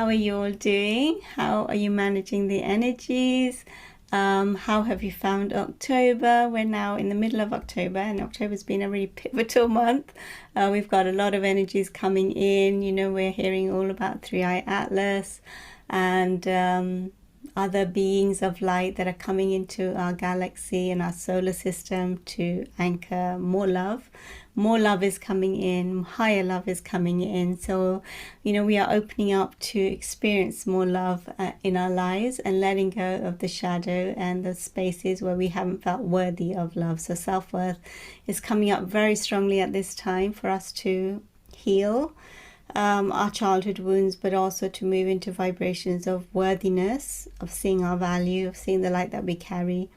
How are you all doing? How are you managing the energies? How have you found October? We're now in the middle of October, and October's been a really pivotal month. We've got a lot of energies coming in. You know, we're hearing all about Three Eye Atlas and other beings of light that are coming into our galaxy and our solar system to anchor more love. More love is coming in, higher love is coming in. So, you know, we are opening up to experience more love in our lives and letting go of the shadow and the spaces where we haven't felt worthy of love. So self-worth is coming up very strongly at this time for us to heal our childhood wounds, but also to move into vibrations of worthiness, of seeing our value, of seeing the light that we carry,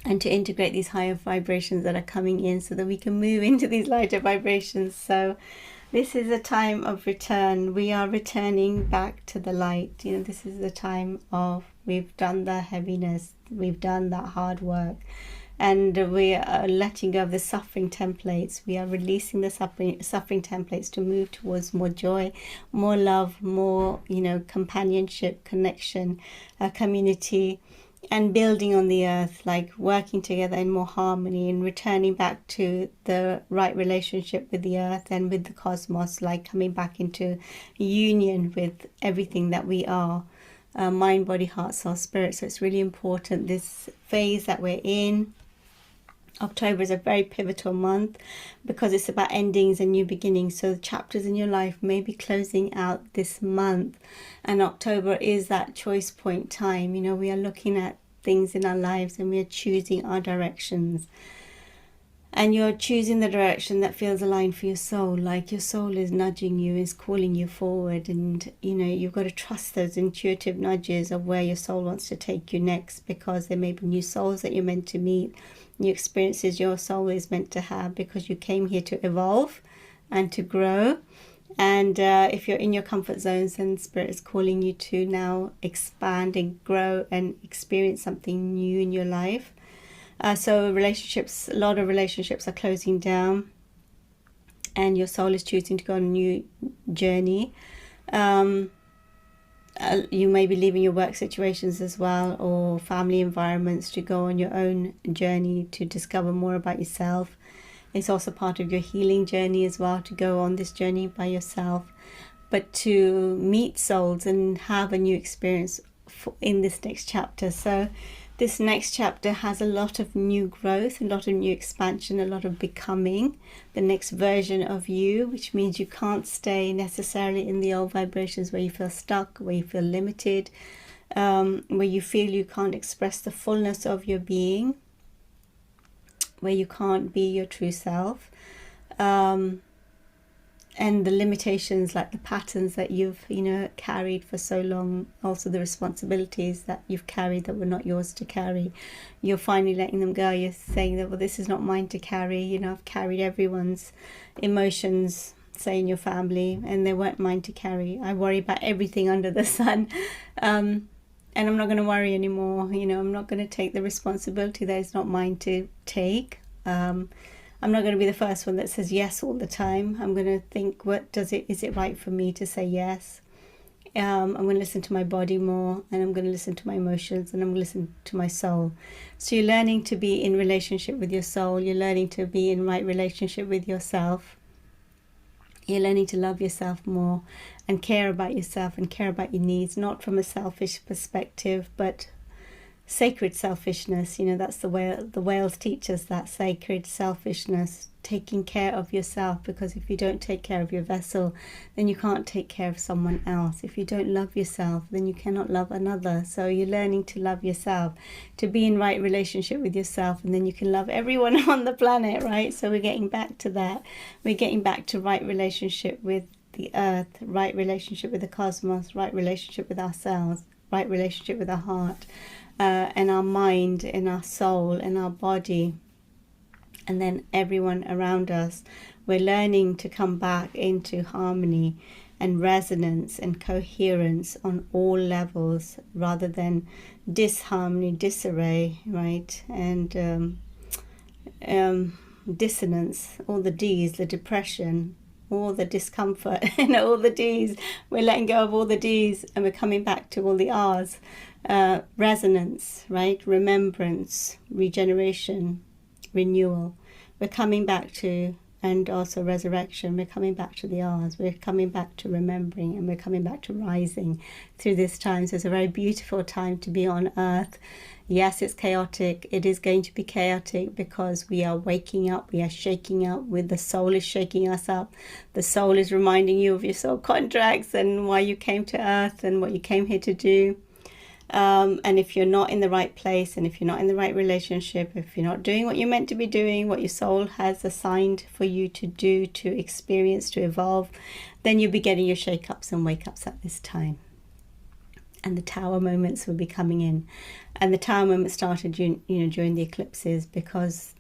and to integrate these higher vibrations that are coming in so that we can move into these lighter vibrations. So this is a time of return. We are returning back to the light. You know, this is the time of, we've done the heaviness, we've done that hard work, and we are letting go of the suffering templates. We are releasing the suffering templates to move towards more joy, more love, more, you know, companionship, connection, community, and building on the earth, like working together in more harmony and returning back to the right relationship with the earth and with the cosmos, like coming back into union with everything that we are, mind, body, heart, soul, spirit. So it's really important, this phase that we're in. October is a very pivotal month because it's about endings and new beginnings. So the chapters in your life may be closing out this month, and October is that choice point time. You know, we are looking at things in our lives and we are choosing our directions, and you're choosing the direction that feels aligned for your soul. Like your soul is nudging you, is calling you forward, and you know, you've got to trust those intuitive nudges of where your soul wants to take you next, because there may be new souls that you're meant to meet, new experiences your soul is meant to have, because you came here to evolve and to grow. And if you're in your comfort zones, then Spirit is calling you to now expand and grow and experience something new in your life. So relationships, a lot of relationships are closing down, and your soul is choosing to go on a new journey. You may be leaving your work situations as well, or family environments, to go on your own journey to discover more about yourself. It's also part of your healing journey as well, to go on this journey by yourself, but to meet souls and have a new experience in this next chapter. So this next chapter has a lot of new growth, a lot of new expansion, a lot of becoming the next version of you, which means you can't stay necessarily in the old vibrations where you feel stuck, where you feel limited, where you feel you can't express the fullness of your being, where you can't be your true self. And the limitations, like the patterns that you've, you know, carried for so long, also the responsibilities that you've carried that were not yours to carry, you're finally letting them go. You're saying that, well, this is not mine to carry. You know, I've carried everyone's emotions, say in your family, and they weren't mine to carry. I worry about everything under the sun, and I'm not going to worry anymore. You know, I'm not going to take the responsibility that is not mine to take. I'm not going to be the first one that says yes all the time. I'm going to think, is it right for me to say yes? I'm going to listen to my body more, and I'm going to listen to my emotions, and I'm going to listen to my soul. So you're learning to be in relationship with your soul. You're learning to be in right relationship with yourself. You're learning to love yourself more and care about yourself and care about your needs, not from a selfish perspective, but sacred selfishness. You know, that's the whales teach us that sacred selfishness, taking care of yourself, because if you don't take care of your vessel, then you can't take care of someone else. If you don't love yourself, then you cannot love another. So you're learning to love yourself, to be in right relationship with yourself, and then you can love everyone on the planet, right? So we're getting back to that. We're getting back to right relationship with the earth, right relationship with the cosmos, right relationship with ourselves, right relationship with our heart, and our mind, and our soul, and our body, and then everyone around us. We're learning to come back into harmony and resonance and coherence on all levels, rather than disharmony, disarray, right? And dissonance, all the D's, the depression, all the discomfort, all the D's. We're letting go of all the D's, and we're coming back to all the R's. Resonance, right? Remembrance, regeneration, renewal. We're coming back to, and also resurrection. We're coming back to the R's. We're coming back to remembering, and we're coming back to rising through this time. So it's a very beautiful time to be on earth. Yes, it's chaotic. It is going to be chaotic because we are waking up. We are shaking up. With the soul is shaking us up. The soul is reminding you of your soul contracts and why you came to earth and what you came here to do. And if you're not in the right place, and if you're not in the right relationship, if you're not doing what you're meant to be doing, what your soul has assigned for you to do, to experience, to evolve, then you'll be getting your shake-ups and wake-ups at this time. And the tower moments will be coming in. And the tower moments started during the eclipses, because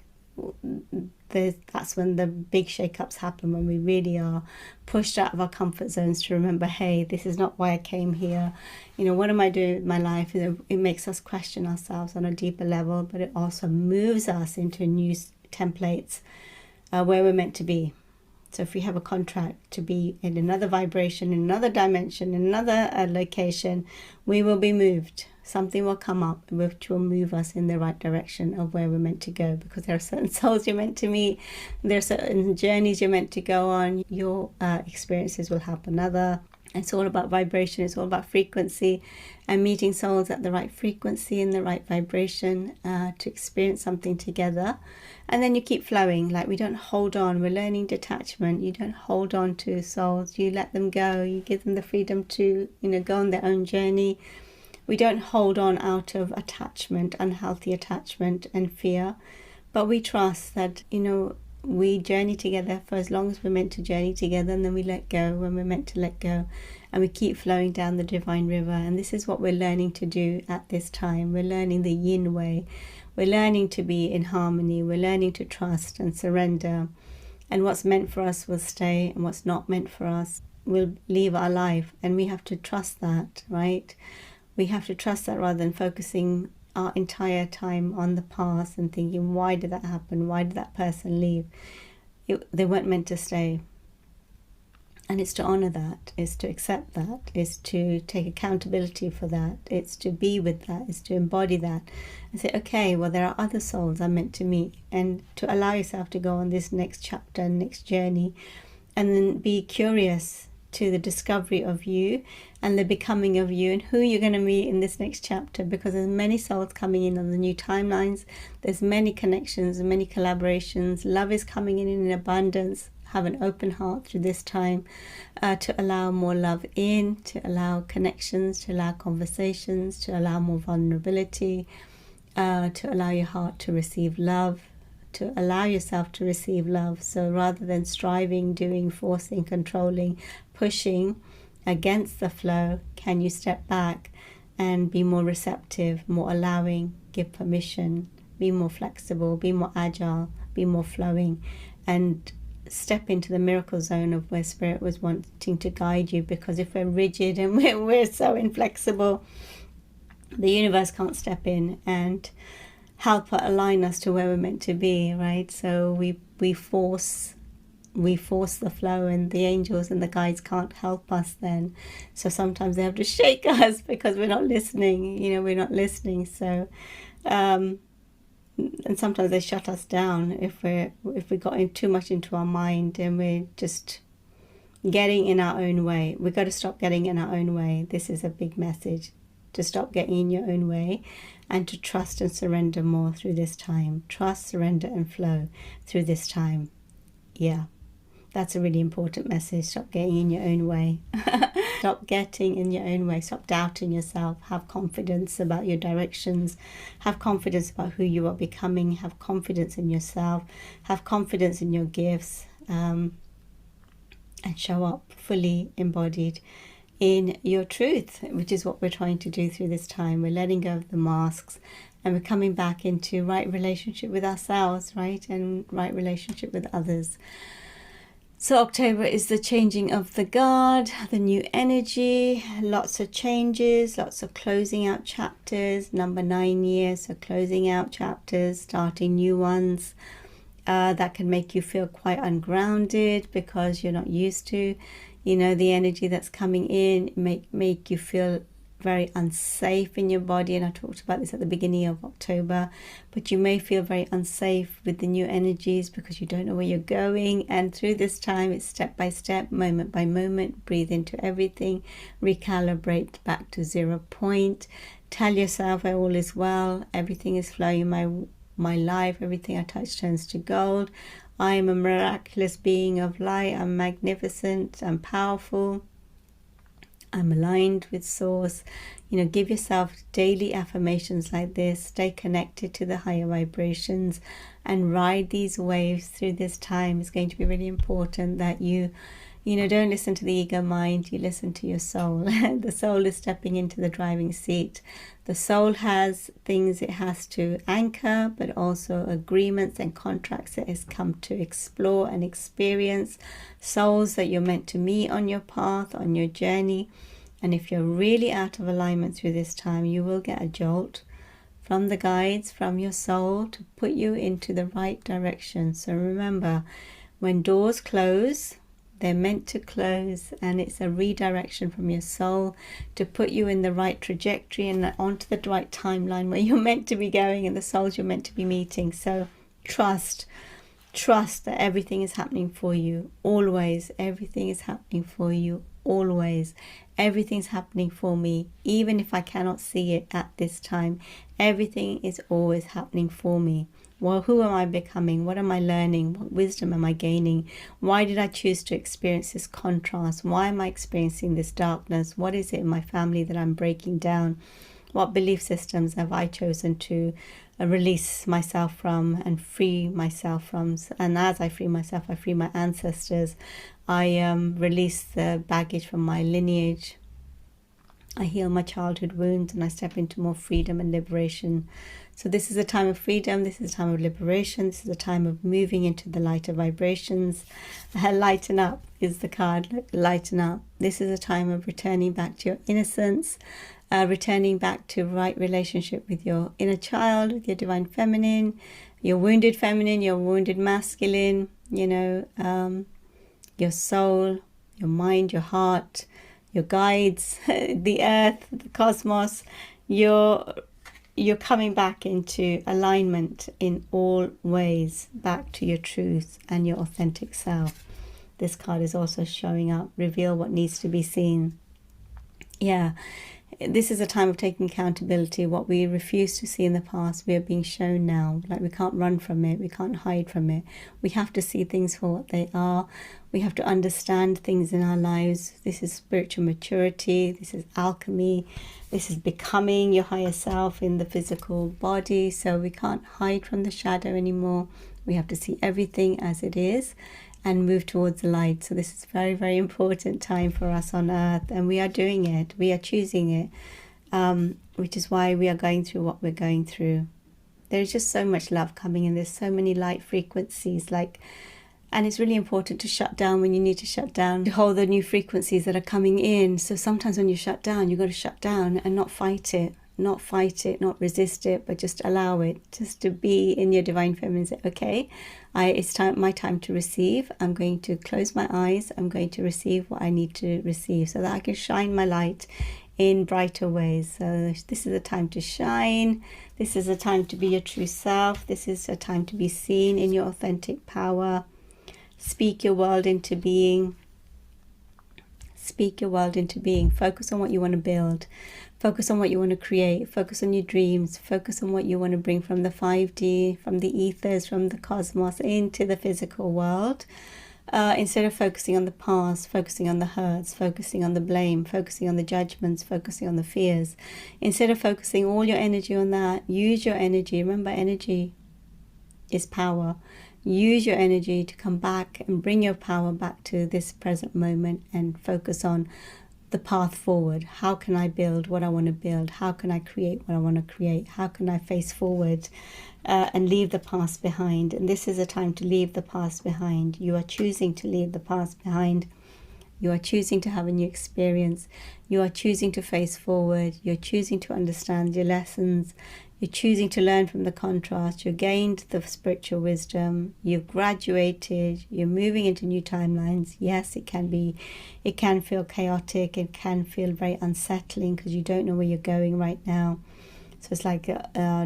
that's when the big shake-ups happen, when we really are pushed out of our comfort zones to remember, hey, this is not why I came here. What am I doing with my life? It makes us question ourselves on a deeper level, but it also moves us into new templates where we're meant to be. So if we have a contract to be in another vibration, in another dimension, in another location, we will be moved. Something will come up which will move us in the right direction of where we're meant to go, because there are certain souls you're meant to meet. There are certain journeys you're meant to go on. Your experiences will help another. It's all about vibration. It's all about frequency, and meeting souls at the right frequency and the right vibration to experience something together. And then you keep flowing. Like, we don't hold on. We're learning detachment. You don't hold on to souls. You let them go. You give them the freedom to, go on their own journey. We don't hold on out of attachment, unhealthy attachment and fear. But we trust that, we journey together for as long as we're meant to journey together, and then we let go when we're meant to let go, and we keep flowing down the divine river. And this is what we're learning to do at this time. We're learning the yin way. We're learning to be in harmony. We're learning to trust and surrender. And what's meant for us will stay, and what's not meant for us will leave our life. And we have to trust that, right? We have to trust that, rather than focusing our entire time on the past and thinking, why did that happen? Why did that person leave? They weren't meant to stay. And it's to honor that, it's to accept that, it's to take accountability for that, it's to be with that, it's to embody that and say, okay, well, there are other souls I'm meant to meet, and to allow yourself to go on this next chapter, next journey, and then be curious to the discovery of you and the becoming of you, and who you're going to meet in this next chapter, because there's many souls coming in on the new timelines. There's many connections and many collaborations. Love is coming in abundance. Have an open heart through this time to allow more love in, to allow connections, to allow conversations, to allow more vulnerability, to allow your heart to receive love, to allow yourself to receive love. So rather than striving, doing, forcing, controlling, pushing against the flow, can you step back and be more receptive, more allowing, give permission, be more flexible, be more agile, be more flowing, and step into the miracle zone of where Spirit was wanting to guide you. Because if we're rigid and we're so inflexible, the universe can't step in and help align us to where we're meant to be, right? So we force the flow, and the angels and the guides can't help us then. So sometimes they have to shake us because we're not listening, we're not listening. So and sometimes they shut us down if we got in too much into our mind and we're just getting in our own way. We've got to stop getting in our own way. This is a big message, to stop getting in your own way and to trust and surrender more through this time. Trust, surrender and flow through this time. Yeah, that's a really important message. Stop getting in your own way. Stop getting in your own way. Stop doubting yourself. Have confidence about your directions. Have confidence about who you are becoming. Have confidence in yourself. Have confidence in your gifts. And show up fully embodied in your truth, which is what we're trying to do through this time. We're letting go of the masks, and we're coming back into right relationship with ourselves, right? And right relationship with others. So October is the changing of the guard, the new energy, lots of changes, lots of closing out chapters, number 9 years, so closing out chapters, starting new ones. that can make you feel quite ungrounded because you're not used to, the energy that's coming in. Make you feel very unsafe in your body, and I talked about this at the beginning of October, but you may feel very unsafe with the new energies because you don't know where you're going. And through this time, it's step by step, moment by moment. Breathe into everything, recalibrate back to 0 point, tell yourself all is well, everything is flowing in my life, everything I touch turns to gold. I am a miraculous being of light. I'm magnificent, I'm powerful, I'm aligned with source. Give yourself daily affirmations like this. Stay connected to the higher vibrations and ride these waves through this time. It's going to be really important that you don't listen to the ego mind, you listen to your soul. The soul is stepping into the driving seat. The soul has things it has to anchor, but also agreements and contracts it has come to explore and experience. Souls that you're meant to meet on your path, on your journey. And if you're really out of alignment through this time, you will get a jolt from the guides, from your soul, to put you into the right direction. So remember, when doors close, they're meant to close, and it's a redirection from your soul to put you in the right trajectory and onto the right timeline where you're meant to be going and the souls you're meant to be meeting. So trust that everything is happening for you always. Everything is happening for you always. Everything's happening for me, even if I cannot see it at this time. Everything is always happening for me. Well, who am I becoming? What am I learning? What wisdom am I gaining? Why did I choose to experience this contrast? Why am I experiencing this darkness? What is it in my family that I'm breaking down? What belief systems have I chosen to release myself from and free myself from? And as I free myself, I free my ancestors. I release the baggage from my lineage. I heal my childhood wounds, and I step into more freedom and liberation. So this is a time of freedom, this is a time of liberation, this is a time of moving into the lighter vibrations. Lighten up is the card. Look, lighten up. This is a time of returning back to your innocence, returning back to right relationship with your inner child, with your divine feminine, your wounded feminine, your wounded masculine, your soul, your mind, your heart, your guides, the earth, the cosmos. You're coming back into alignment in all ways, back to your truth and your authentic self. This card is also showing up. Reveal what needs to be seen. Yeah, this is a time of taking accountability. What we refused to see in the past, we are being shown now. Like, we can't run from it. We can't hide from it. We have to see things for what they are. We have to understand things in our lives. This is spiritual maturity. This is alchemy. This is becoming your higher self in the physical body. So we can't hide from the shadow anymore. We have to see everything as it is and move towards the light. So this is a very, very important time for us on earth, and we are doing it. We are choosing it, which is why we are going through what we're going through. There's just so much love coming in. There's so many light frequencies, and it's really important to shut down when you need to shut down, to hold the new frequencies that are coming in. So sometimes when you shut down, you've got to shut down and not fight it, not resist it, but just allow it, just to be in your divine feminine. Say, okay, it's my time to receive. I'm going to close my eyes. I'm going to receive what I need to receive so that I can shine my light in brighter ways. So this is a time to shine. This is a time to be your true self. This is a time to be seen in your authentic power. Speak your world into being. Speak your world into being. Focus on what you want to build. Focus on what you want to create. Focus on your dreams. Focus on what you want to bring from the 5D, from the ethers, from the cosmos into the physical world. Instead of focusing on the past, focusing on the hurts, focusing on the blame, focusing on the judgments, focusing on the fears. Instead of focusing all your energy on that, use your energy. Remember, energy is power. Use your energy to come back and bring your power back to this present moment and focus on the path forward. How can I build what I want to build? How can I create what I want to create? How can I face forward and leave the past behind? And this is a time to leave the past behind. You are choosing to leave the past behind. You are choosing to have a new experience. You are choosing to face forward. You're choosing to understand your lessons. You're choosing to learn from the contrast. You've gained the spiritual wisdom. You've graduated. You're moving into new timelines. Yes, it can feel chaotic. It can feel very unsettling because you don't know where you're going right now. So it's like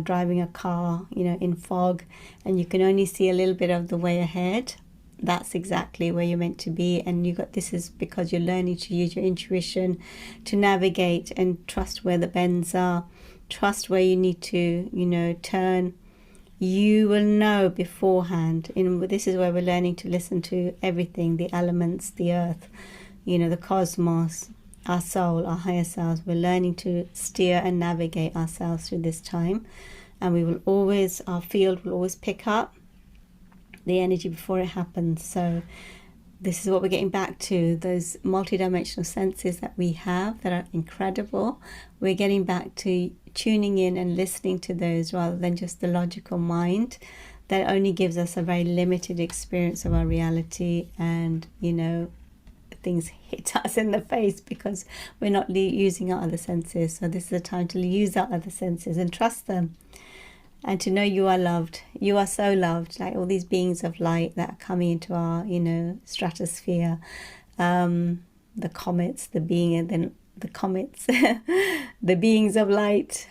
driving a car, in fog, and you can only see a little bit of the way ahead. That's exactly where you're meant to be. And this is because you're learning to use your intuition to navigate and trust where the bends are. Trust where you need to, turn. You will know beforehand. This is where we're learning to listen to everything, the elements, the earth, the cosmos, our soul, our higher selves. We're learning to steer and navigate ourselves through this time. And our field will always pick up the energy before it happens. So this is what we're getting back to, those multidimensional senses that we have that are incredible. We're getting back to tuning in and listening to those rather than just the logical mind that only gives us a very limited experience of our reality, and things hit us in the face because we're not using our other senses. So this is a time to use our other senses and trust them, and to know you are loved. You are so loved, like all these beings of light that are coming into our stratosphere, the comets, the comets, the beings of light,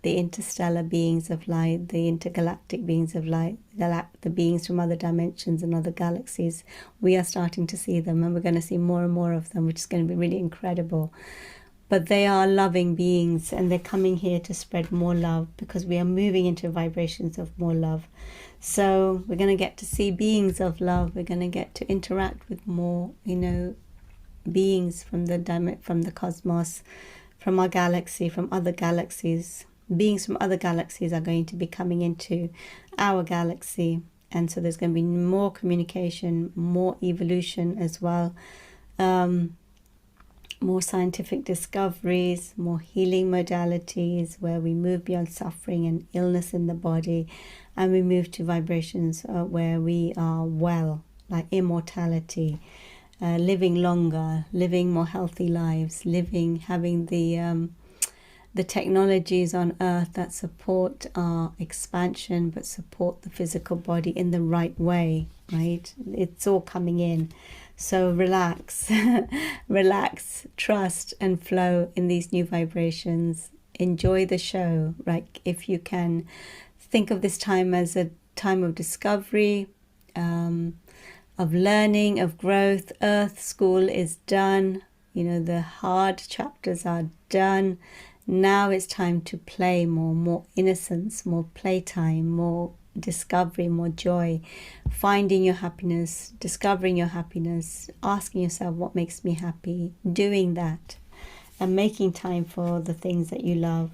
the interstellar beings of light, the intergalactic beings of light, the beings from other dimensions and other galaxies. We are starting to see them, and we're going to see more and more of them, which is going to be really incredible. But they are loving beings, and they're coming here to spread more love because we are moving into vibrations of more love. So we're going to get to see beings of love. We're going to get to interact with more, beings from the cosmos, from our galaxy, from other galaxies. Beings from other galaxies are going to be coming into our galaxy, and so there's going to be more communication, more evolution as well, more scientific discoveries, more healing modalities where we move beyond suffering and illness in the body, and we move to vibrations where we are well, like immortality, living longer, living more healthy lives, having the technologies on earth that support our expansion but support the physical body in the right way, right? It's all coming in. So relax, relax, trust and flow in these new vibrations. Enjoy the show. Like, if you can, think of this time as a time of discovery, of learning, of growth. Earth school is done. The hard chapters are done. Now it's time to play more innocence, more playtime, more discovery, more joy, finding your happiness, discovering your happiness, asking yourself what makes me happy, doing that, and making time for the things that you love,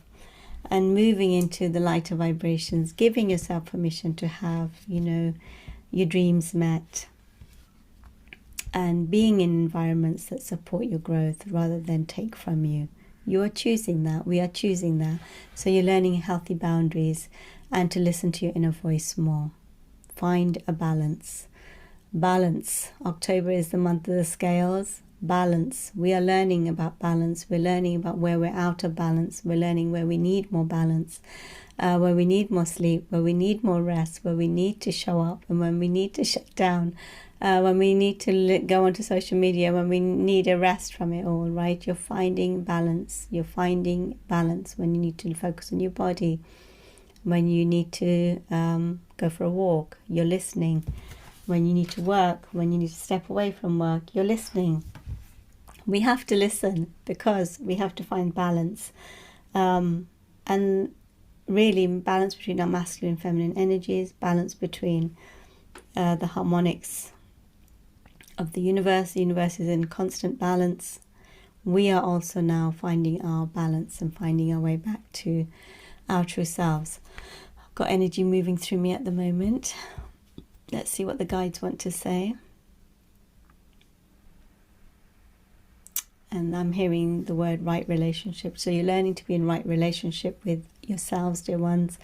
and moving into the lighter vibrations, giving yourself permission to have, your dreams met, and being in environments that support your growth rather than take from you. You are choosing that. We are choosing that. So you're learning healthy boundaries and to listen to your inner voice more. Find a balance. Balance. October is the month of the scales. Balance. We are learning about balance. We're learning about where we're out of balance. We're learning where we need more balance, where we need more sleep, where we need more rest, where we need to show up, and when we need to shut down, when we need to go onto social media, when we need a rest from it all, right? You're finding balance. You're finding balance when you need to focus on your body, when you need to go for a walk, you're listening. When you need to work, when you need to step away from work, you're listening. We have to listen because we have to find balance. And really balance between our masculine and feminine energies, balance between the harmonics of the universe. The universe is in constant balance. We are also now finding our balance and finding our way back to our true selves. I've got energy moving through me at the moment. Let's see what the guides want to say. And I'm hearing the word right relationship. So you're learning to be in right relationship with yourselves, dear ones.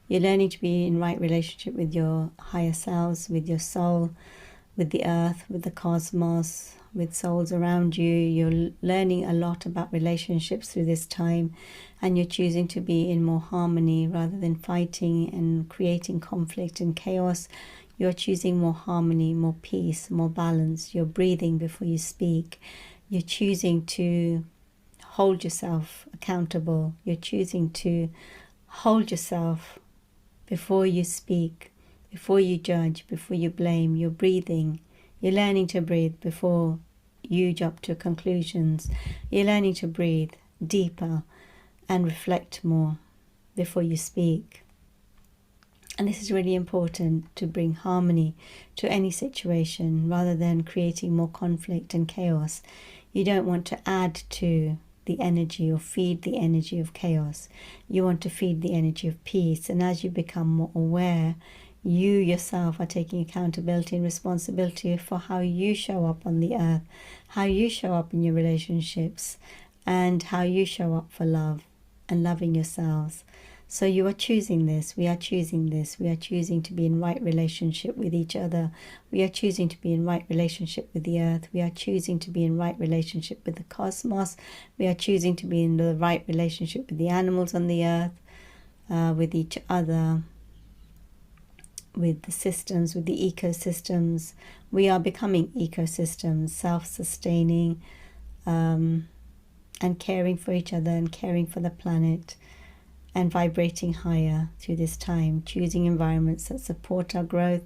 You're learning to be in right relationship with your higher selves, with your soul. with the earth, with the cosmos, with souls around you. You're learning a lot about relationships through this time, and you're choosing to be in more harmony rather than fighting and creating conflict and chaos. You're choosing more harmony, more peace, more balance. You're breathing before you speak. You're choosing to hold yourself accountable. You're choosing to hold yourself before you speak, before you judge, before you blame. You're breathing. You're learning to breathe before you jump to conclusions. You're learning to breathe deeper and reflect more before you speak. And this is really important to bring harmony to any situation rather than creating more conflict and chaos. You don't want to add to the energy or feed the energy of chaos. You want to feed the energy of peace. And as you become more aware, you yourself are taking accountability and responsibility for how you show up on the earth, how you show up in your relationships, and how you show up for love and loving yourselves. So you are choosing this. We are choosing this. We are choosing to be in right relationship with each other. We are choosing to be in right relationship with the earth. We are choosing to be in right relationship with the cosmos. We are choosing to be in the right relationship with the animals on the earth, with each other, with the systems, with the ecosystems. We are becoming ecosystems, self-sustaining, and caring for each other and caring for the planet, and vibrating higher through this time, choosing environments that support our growth,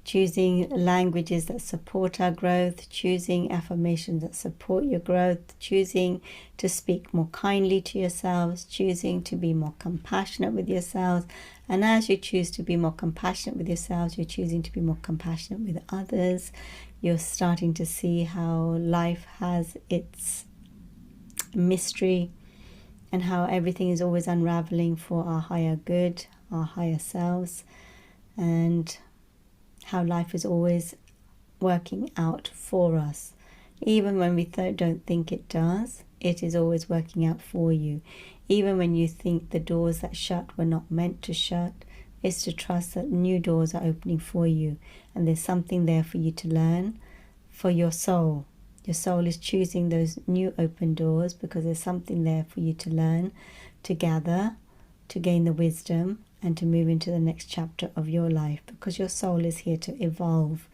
choosing languages that support our growth, choosing affirmations that support your growth, choosing to speak more kindly to yourselves, choosing to be more compassionate with yourselves. And as you choose to be more compassionate with yourselves, you're choosing to be more compassionate with others. You're starting to see how life has its mystery, and how everything is always unraveling for our higher good, our higher selves, and how life is always working out for us. Even when we don't think it does, it is always working out for you. Even when you think the doors that shut were not meant to shut, it's to trust that new doors are opening for you, and there's something there for you to learn for your soul. Your soul is choosing those new open doors because there's something there for you to learn, to gather, to gain the wisdom, and to move into the next chapter of your life, because your soul is here to evolve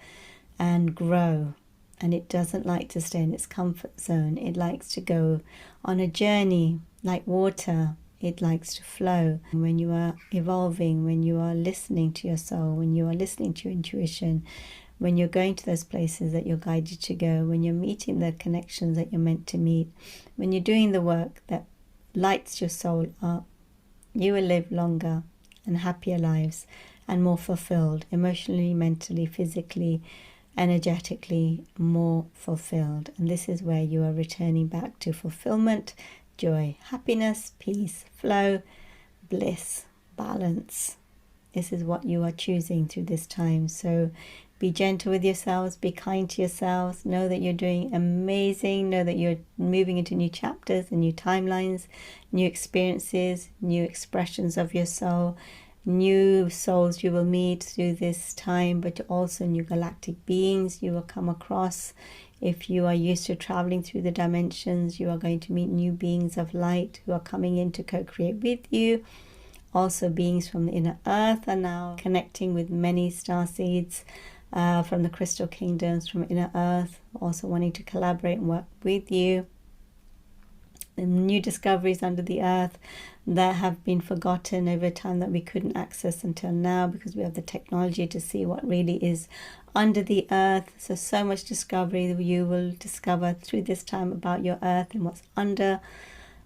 and grow, and it doesn't like to stay in its comfort zone. It likes to go on a journey like water. It likes to flow. When you are evolving, when you are listening to your soul, when you are listening to your intuition, when you're going to those places that you're guided to go, when you're meeting the connections that you're meant to meet, when you're doing the work that lights your soul up, you will live longer and happier lives, and more fulfilled, emotionally, mentally, physically, energetically, more fulfilled. And this is where you are returning back to fulfillment, joy, happiness, peace, flow, bliss, balance. This is what you are choosing through this time. So be gentle with yourselves, be kind to yourselves, know that you're doing amazing, know that you're moving into new chapters and new timelines, new experiences, new expressions of your soul, new souls you will meet through this time, but also new galactic beings you will come across. If you are used to traveling through the dimensions, you are going to meet new beings of light who are coming in to co-create with you. Also, beings from the inner earth are now connecting with many star seeds from the crystal kingdoms from inner earth, also wanting to collaborate and work with you. The new discoveries under the earth that have been forgotten over time that we couldn't access until now, because we have the technology to see what really is under the earth. So much discovery that you will discover through this time about your earth and what's under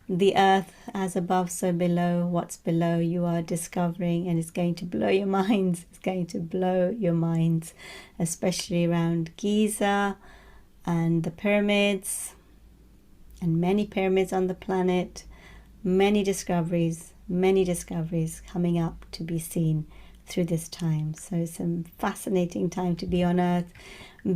the earth. As above, so below. What's below you are discovering, and it's going to blow your minds. It's going to blow your minds, especially around Giza and the pyramids and many pyramids on the planet. Many discoveries coming up to be seen through this time. So it's a fascinating time to be on earth.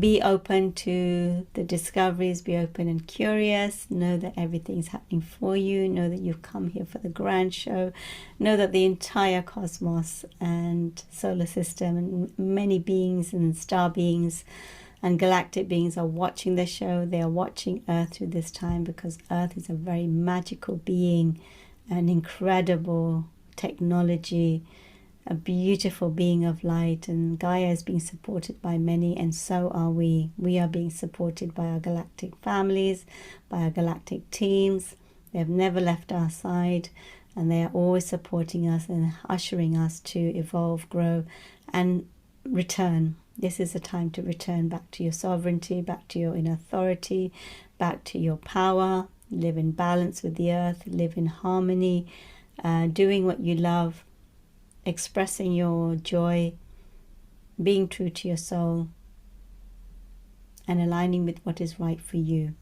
Be open to the discoveries, be open and curious. Know that everything's happening for you. Know that you've come here for the grand show. Know that the entire cosmos and solar system and many beings and star beings and galactic beings are watching the show. They are watching Earth through this time, because Earth is a very magical being, an incredible technology, a beautiful being of light, and Gaia is being supported by many, and so are we. We are being supported by our galactic families, by our galactic teams. They have never left our side, and they are always supporting us and ushering us to evolve, grow, and return. This is a time to return back to your sovereignty, back to your inner authority, back to your power. Live in balance with the earth, live in harmony, doing what you love, expressing your joy, being true to your soul, and aligning with what is right for you,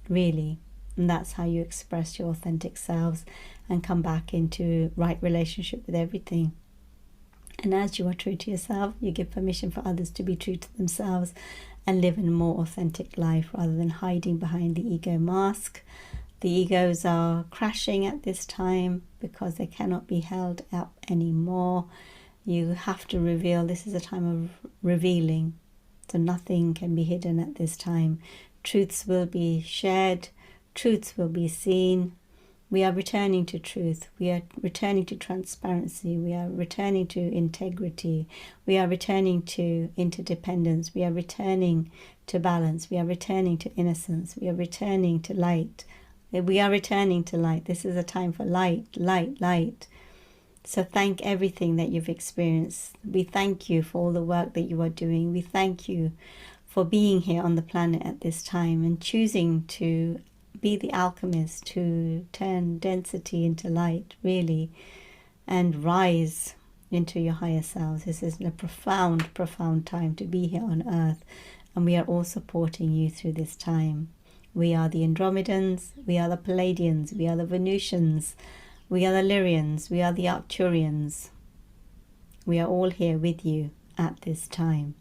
really. And that's how you express your authentic selves and come back into right relationship with everything. And as you are true to yourself, you give permission for others to be true to themselves and live in a more authentic life rather than hiding behind the ego mask. The egos are crashing at this time because they cannot be held up anymore. You have to reveal. This is a time of revealing. So nothing can be hidden at this time. Truths will be shared. Truths will be seen. We are returning to truth. We are returning to transparency. We are returning to integrity. We are returning to interdependence. We are returning to balance. We are returning to innocence. We are returning to light. We are returning to light. This is a time for light, light, light. So thank everything that you've experienced. We thank you for all the work that you are doing. We thank you for being here on the planet at this time and choosing to be the alchemist, to turn density into light, really, and rise into your higher selves. This is a profound, profound time to be here on Earth, and we are all supporting you through this time. We are the Andromedans, we are the Palladians, we are the Venusians, we are the Lyrians, we are the Arcturians. We are all here with you at this time.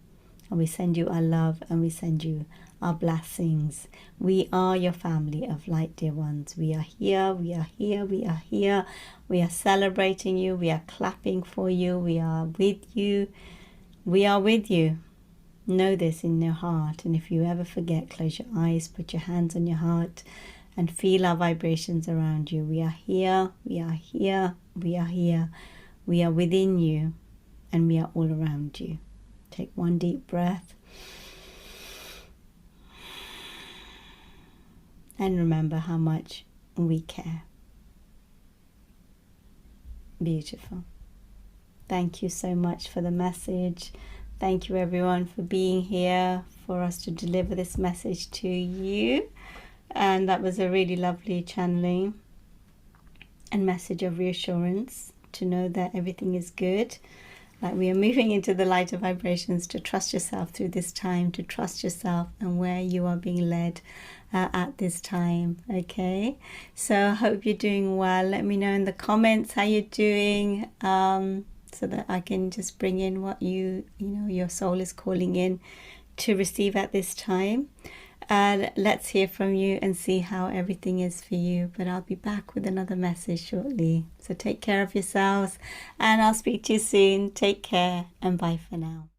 And we send you our love and we send you our blessings. We are your family of light, dear ones. We are here, we are here, we are here. We are celebrating you, we are clapping for you, we are with you. We are with you. Know this in your heart. And if you ever forget, close your eyes, put your hands on your heart and feel our vibrations around you. We are here, we are here, we are here. We are within you and we are all around you. Take one deep breath. And remember how much we care. Beautiful. Thank you so much for the message. Thank you everyone for being here, for us to deliver this message to you. And that was a really lovely channeling and message of reassurance to know that everything is good. Like we are moving into the lighter vibrations, to trust yourself through this time, to trust yourself and where you are being led at this time. Okay, so I hope you're doing well. Let me know in the comments how you're doing, so that I can just bring in what your soul is calling in to receive at this time. Let's hear from you and see how everything is for you. But I'll be back with another message shortly. So take care of yourselves and I'll speak to you soon. Take care and bye for now.